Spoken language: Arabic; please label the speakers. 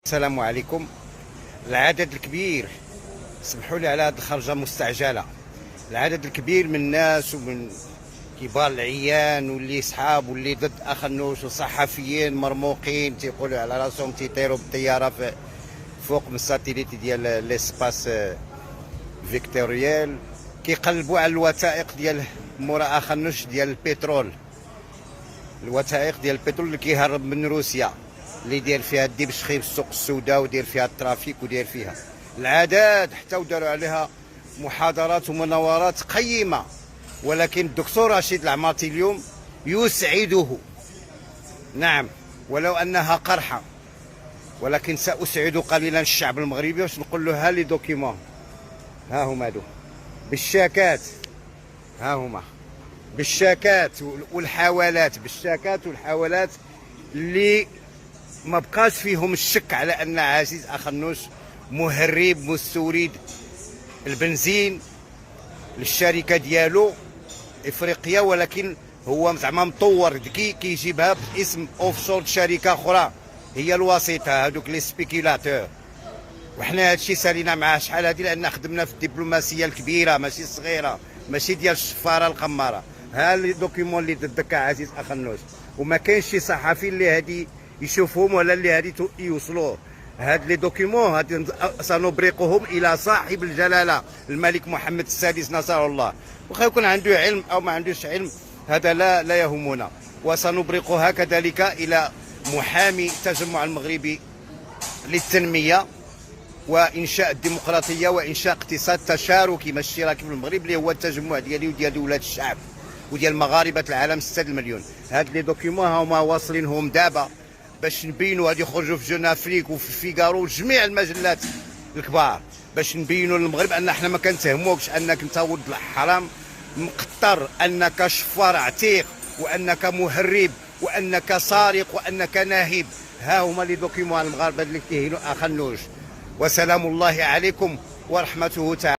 Speaker 1: السلام عليكم. العدد الكبير، سمحوا لي على هذه الخرجه مستعجله. العدد الكبير من الناس ومن كبار العيان واللي صحاب واللي ضد اخنوش وصحفيين مرموقين تيقولوا على راسهم تيطيروا بالطياره فوق من الساتيليت ديال ليسباس فيكتوريال، كيقلبوا على الوثائق ديال مورا اخنوش ديال البترول، الوثائق ديال البترول اللي كيهرب من روسيا، اللي داير فيها الدبشخي بالسوق السوداء وداير فيها الترافيك وداير فيها العداد، حتى وداروا عليها محاضرات ومناورات قيمه. ولكن الدكتور رشيد العمارتي اليوم يسعده، نعم ولو انها قرحه، ولكن ساسعد قليلا الشعب المغربي باش نقول له ها لي دوكيمون، ها هما هادو بالشاكات، ها هما بالشاكات والحوالات، بالشاكات والحوالات اللي ما بقاش فيهم الشك على ان عزيز اخنوش مهرب مستورد البنزين للشركه ديالو افريقيا، ولكن هو زعما مطور ذكي كيجيبها باسم اوفشور شركه اخرى هي الوسيطه، هذوك لي سبيكيلاتور. وحنا هادشي سالينا معاه شحال هادي، لان خدمنا في الدبلوماسيه الكبيره ماشي الصغيره، ماشي ديال الشفاره القماره. ها لي دوكيمون اللي ضدك عزيز اخنوش، وما كاينش شي صحفي اللي هادي يشوفهم ولا اللي هادي يوصلوه. هاد لي دوكيمون هادي سنبرقهم الى صاحب الجلاله الملك محمد السادس نصره الله، واخا يكون عنده علم او ما عندوش علم هذا لا يهمنا. وسنبرقها كذلك الى محامي التجمع المغربي للتنميه وانشاء الديمقراطيه وانشاء اقتصاد تشاركي ماشي اشتراكي في المغرب، اللي هو التجمع ديالي وديال ولاد الشعب وديال مغاربه العالم 6 المليون. هاد لي دوكيمون هما واصلينهم دابا باش نبينوا، غادي يخرجوا في جون افريك وفي فيغارو وجميع المجلات الكبار، باش نبينوا للمغرب ان احنا ما كنتهموكش انك انت ولد الحرام مقطر، انك شفار عتيق، وانك مهرب، وانك سارق، وانك ناهب. ها هما لي دوكيمون المغاربه اللي كيهينوا اخنوش. وسلام الله عليكم ورحمته تعالى.